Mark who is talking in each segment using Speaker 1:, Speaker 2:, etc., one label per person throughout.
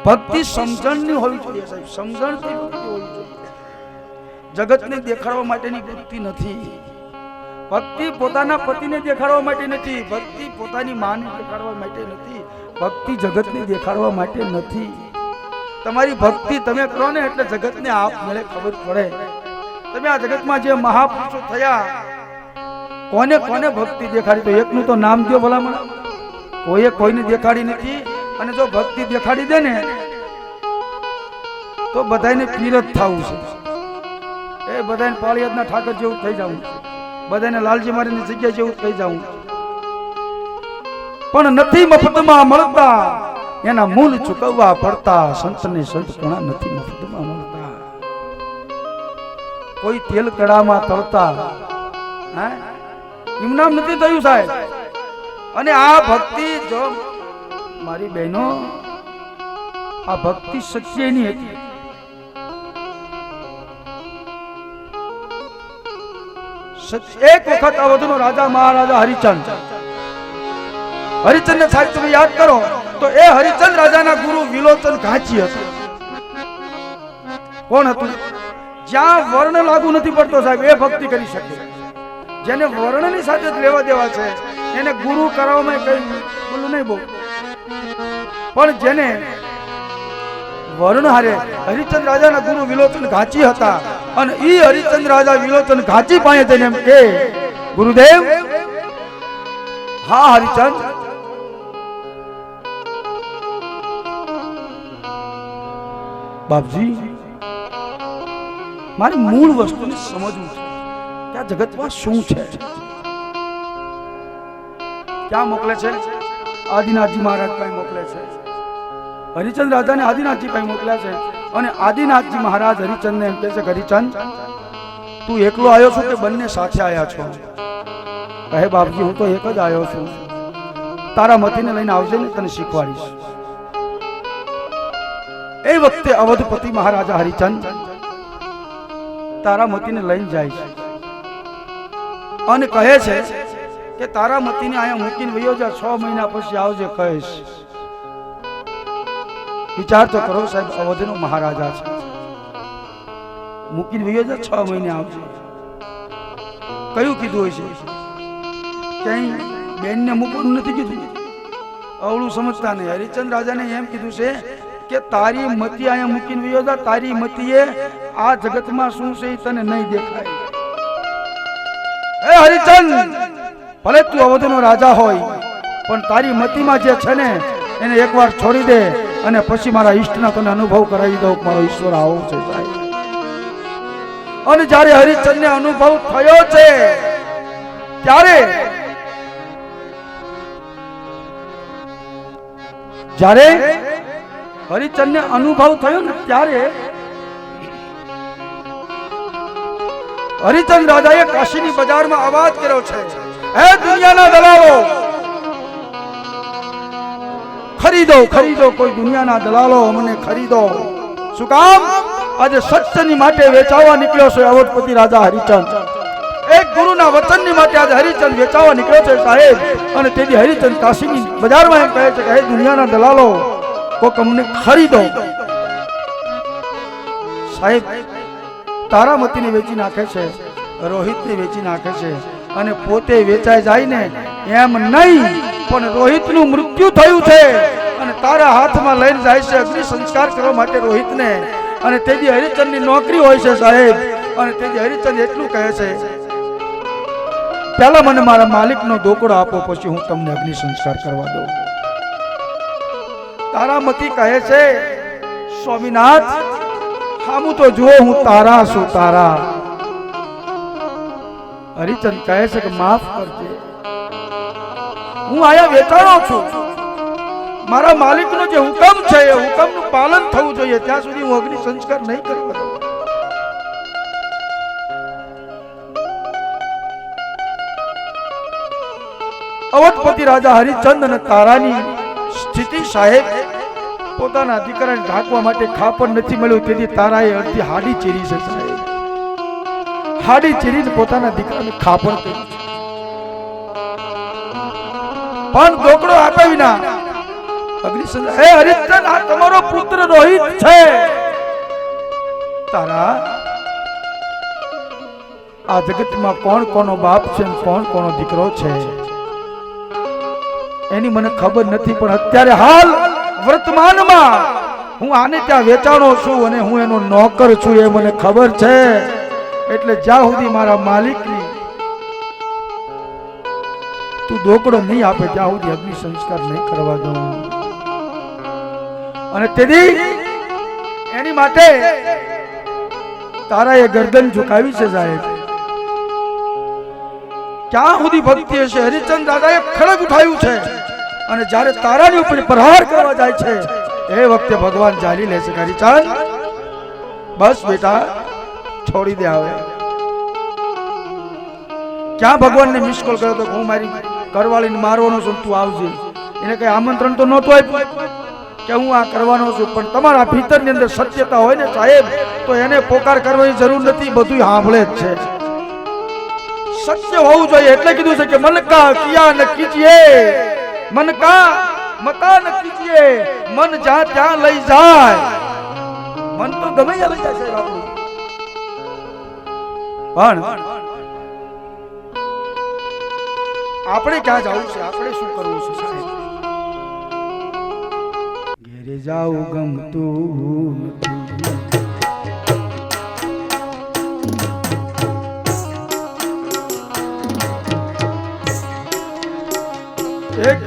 Speaker 1: ભક્તિ સમજણની હોવી જોઈએ સાહેબ, સમજણથી ભક્તિ હોવી જોઈએ. જગતને દેખાડવા માટેની ભક્તિ નથી. ભક્તિ પોતાના પતિને દેખાડવા માટે નથી, ભક્તિ પોતાની માને દેખાડવા માટે નથી, ભક્તિ જગતને દેખાડવા માટે નથી. તમારી ભક્તિ તમે કરો ને એટલે જગતને આપમેળે ખબર પડે. તમે આ જગતમાં જે મહાપુરુષો થયા, કોને કોને ભક્તિ દેખાડી? તો એકનું તો નામ દો ભલામણ. કોઈએ કોઈને દેખાડી નથી. અને જો ભક્તિ દેખાડી દે ને તો બધાને પીર જ થવું છે. એ બધાને પાળિયાદના ઠાકર જેવું થઈ જવું, બધાને લાલજી મારીની જગ્યા જેવું થઈ જવું. પણ નથી મફતમાં મળતા, એના મૂળ ચૂકવવા પડતા. સંતને સંત ઘણા નથી મફતમાં મળતા. કોઈ તેલ કડામાં તળતા એમ નામ નથી થયું સાહેબ. અને આ ભક્તિ જો મારી બહેનો, આ ભક્તિ સચ્ચેની હતી. એક વખત અવધનો રાજા મહારાજા હરિચંદ, હરિચંદ ને સાહેબ તમે યાદ કરો તો એ હરિચંદ રાજાના ગુરુ વિલોચન ઘાંચી હતું. કોણ હતું? જ્યાં વર્ણ લાગુ નથી પડતો સાહેબ એ ભક્તિ કરી શકે. જેને વર્ણની સાથે જ લેવા દેવા છે એને ગુરુ કરાવવામાં કઈ બોલું નહીં બહુ. પણ જેને વર્ણ હારે, હરિચંદ રાજાના ગુરુ વિલોચન ઘાંચી હતા. અને ઈ હરિચંદ રાજા વિલોચન ઘાંચી પાસે જઈને એમ કે, ગુરુદેવ, હા હરિચંદ, બાપજી, મારી મૂળ વસ્તુને સમજવું છે કે આ જગતમાં શું છે. ક્યાં મોકલે છે? આદિનાથજી મહારાજ પાસે મોકલે છે. હરિચંદ રાજાને આદિનાથજી પાસે મોકલ્યા છે. અને આદિનાથજી મહારાજ હરિચંદને એમ કહે છે, હરિચંદ, તું એકલો આવ્યો છો કે બંને સાથે આવ્યા છો? કહે, બાપજી, હું તો એક જ આવ્યો છું. તારા મતીને લઈને આવજે ને તને શીખવાડીશ. એ વખતે અવધપતિ મહારાજા હરિચંદ તારામતીને લઈને જાય છે અને કહે છે કે તારામતીને અહીંયા મૂકીને વયો જા, 6 મહિના પછી આવજે કહીશ. વિચાર તો કરો સાહેબ, અવધનો મહારાજા છે, મૂકીને વયો જા, 6 મહિને આવજે. કયું કીધું હોય છે? ક્યાંય બેનને મૂકવાનું નથી કીધું. અવળું સમજતા નહીં. હરિચંદ રાજાને એમ કીધું છે કે તારી મતી અહીંયા મૂકીને વયો જા. તારી મતીએ આ જગતમાં શું છે તને નહીં દેખાય. હે હરિચંદ, ભલે તું અવધનો રાજા હોય પણ તારી મતીમાં જે છે ને એને એકવાર છોડી દે અને પછી મારા ઈષ્ટના તને અનુભવ કરાવી દઉં. મારો ઈશ્વર આવો છે સાહેબ. અને જ્યારે હરિચંદને અનુભવ થયો છે ત્યારે હરિચંદને અનુભવ થયો ને ત્યારે હરિચંદ રાજાએ કાશીની બજારમાં અવાજ કર્યો છે, હે દુનિયાના દલાલો, ખરીદો ખરીદો, કોઈ દુનિયાના દલાલો અમને ખરીદો. શું કામ? આજે સત્યની માટે વેચાવા નીકળ્યો છે અવધપતિ રાજા હરિચંદ. એક ગુરુના વચનની માટે આજે હરિચંદ વેચાવા નીકળ્યો છે સાહેબ. અને તેથી હરિચંદ કાશીની બજારમાં એમ કહે છે કે હે દુનિયાના દલાલો, કોક અમને ખરીદો. સાહેબ, તારામતીને વેચી નાખે છે, રોહિતને વેચી નાખે છે અને પોતે વેચાઈ જાય ને એમ નહીં, પણ રોહિતનું મૃત્યુ થયું છે અને તારા હાથમાં લઈને જાય છે અગ્નિ સંસ્કાર કરવા માટે રોહિતને. અને તેથી હરિચંદની નોકરી હોય છે સાહેબ. અને તેથી હરિચંદ એટલું કહે છે, પહેલા મને મારા માલિકનો દોકડો આપો, પછી હું તમને અગ્નિ સંસ્કાર કરવા દઉં. તારામતી કહે છે, સ્વામીનાથ, હામું તો જુઓ, હું તારા છું, તારા. હરિચંદ કહે છે કે માફ કરજે, હું આયા વેચાણો છું. મારા માલિકનો જે હુકમ છે એ હુકમનું પાલન થવું જોઈએ, ત્યાં સુધી હું અગ્નિ સંસ્કાર નહીં કરવા દઉં. અવધપતિ રાજા હરિચંદ અને તારાની સ્થિતિ સાહેબ, પોતાના દીકરાને ઢાંકવા માટે ખાપણ નથી મળ્યું, તેથી તારાએ અડધી હાડી ચીરી છે સાહેબ. હાડી ચીરીને પોતાના દીકરાને ખાપણ કરી પણ દોકડો આપ્યા વિના અગ્નિસંધાન, હે હરિશ્ચંદ્ર, આ તમારો પુત્ર રોહિત છે. તારા આ જગતમાં કોણ કોનો બાપ છે ને કોણ કોનો દીકરો છે એની મને ખબર નથી, પણ અત્યારે હાલ વર્તમાનમાં હું આને ત્યાં વેચાણો છું અને હું એનો નોકર છું એ મને ખબર છે. એટલે જ્યાં સુધી મારા માલિકની તું દોકડો નહીં આપે ત્યાં સુધી અગ્નિ સંસ્કાર નહીં કરવા દઉં. અને તેથી એની માટે તારા એ ગરદન ઝુકાવી છે સાહેબ. ક્યાં સુધી ભક્તિ હશે? હરિચંદ્ર દાદાએ ખડગ ઉઠાવ્યું છે અને જ્યારે તારાની ઉપર પ્રહાર કરવા જાય છે એ વખતે ભગવાન ચાલી લે છે. હરિચંદ બસ બેટા છોડી દે. આવે ક્યાં ભગવાનને મિસ કોલ કર્યો તો હું મારી ઘરવાળીને મારવાનો છું, તું આવજે. એને કઈ આમંત્રણ તો નહોતું આપ્યું કે હું આ કરવાનો છું, પણ તમારા ભીતરની અંદર સત્યતા હોય ને સાહેબ તો એને પોકાર કરવાની જરૂર નથી, બધું સાંભળે જ છે. સત્ય હોવું જોઈએ એટલે કીધું છે કે મન કા કિયા ન કીજીએ, મન કા મતા ન કીજીએ, મન જ્યાં ત્યાં લઈ જાય. મન તો ગમે ત્યાં લઈ જાય છે આપણું, પણ આપણે ક્યાં જવું છે, આપણે શું કરવું છે સાહેબ? ઘેરે જાવું ગમતું નથી,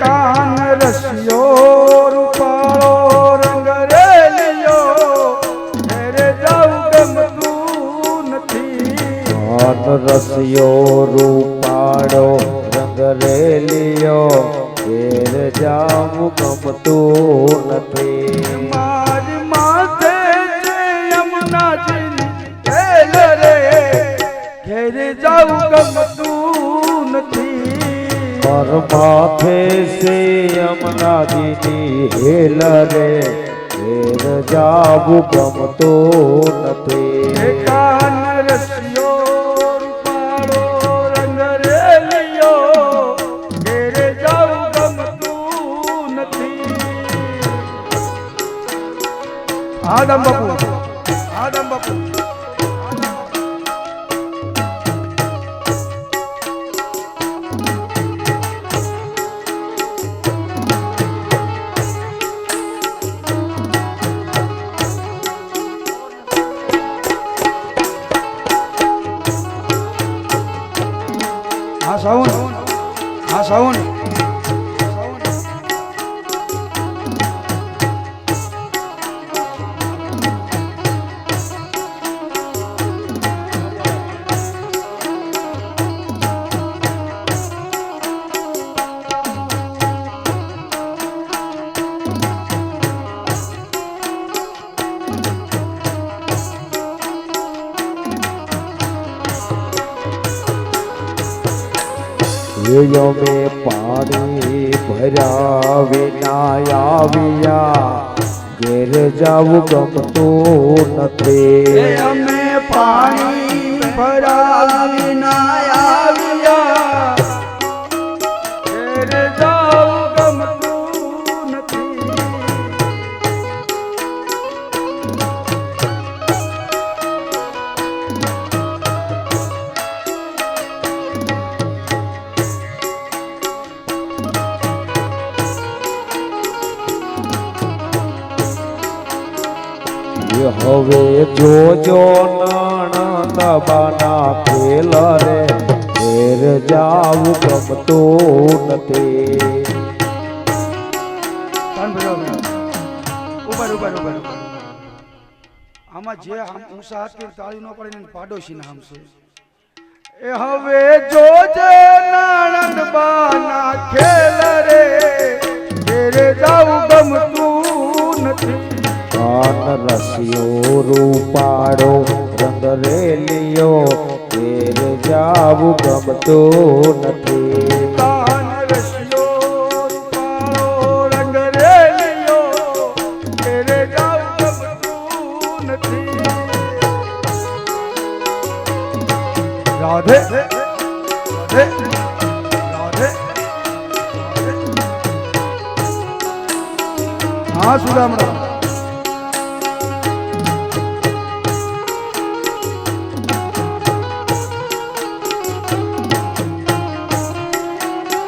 Speaker 1: કાન રસિયો રૂપાળો રંગ રેલિયો, ઘેરે જાવું ગમતું નથી. કાન રસિયો રૂપાળો રંગ રેલિયો, ઘેરે જાવું ગમતું નથી. મારી માથે છે યમુનાજીની હેલ રે, ઘેરે જાવું ગમતું નથી. પર માથે સે યમુનાજીની હેલ રે, ઘેર જાવું ગમતું નથી. કાન રસિયો રૂપાળો રંગ રેલિયો, ઘેર જાવું ગમતું નથી. આદમ બાપુ, આદમ બાપુ, સાવન, હા સાવન.
Speaker 2: અમે પાણી ભર્યા વિના આવ્યા, ઘેર જાવું ગમતું નથી.
Speaker 1: અમે પાણી ભર્યા વિના આવ્યા, ઘેર જાવું ગમતું નથી.
Speaker 2: હવે જોજો નણંદ બાના ખેલ રે, ઘેર જાવું ગમતું નથી.
Speaker 1: આમાં જે ઊંસા હાથથી તાળી ન પડે ને પાડોશી નામ છે. એ હવે જોજે નણંદ બાના ખેલ રે, ઘેર જાવું ગમતું નથી.
Speaker 2: કાન રસિયો રૂપાળો રંગ રેલિયો, ઘેર જાવું ગમતું નથી.
Speaker 1: કાન રસિયો રૂપાળો રંગ રેલિયો, ઘેર જાવું ગમતું નથી. રાધે રાધે રાધે હા સુદામડા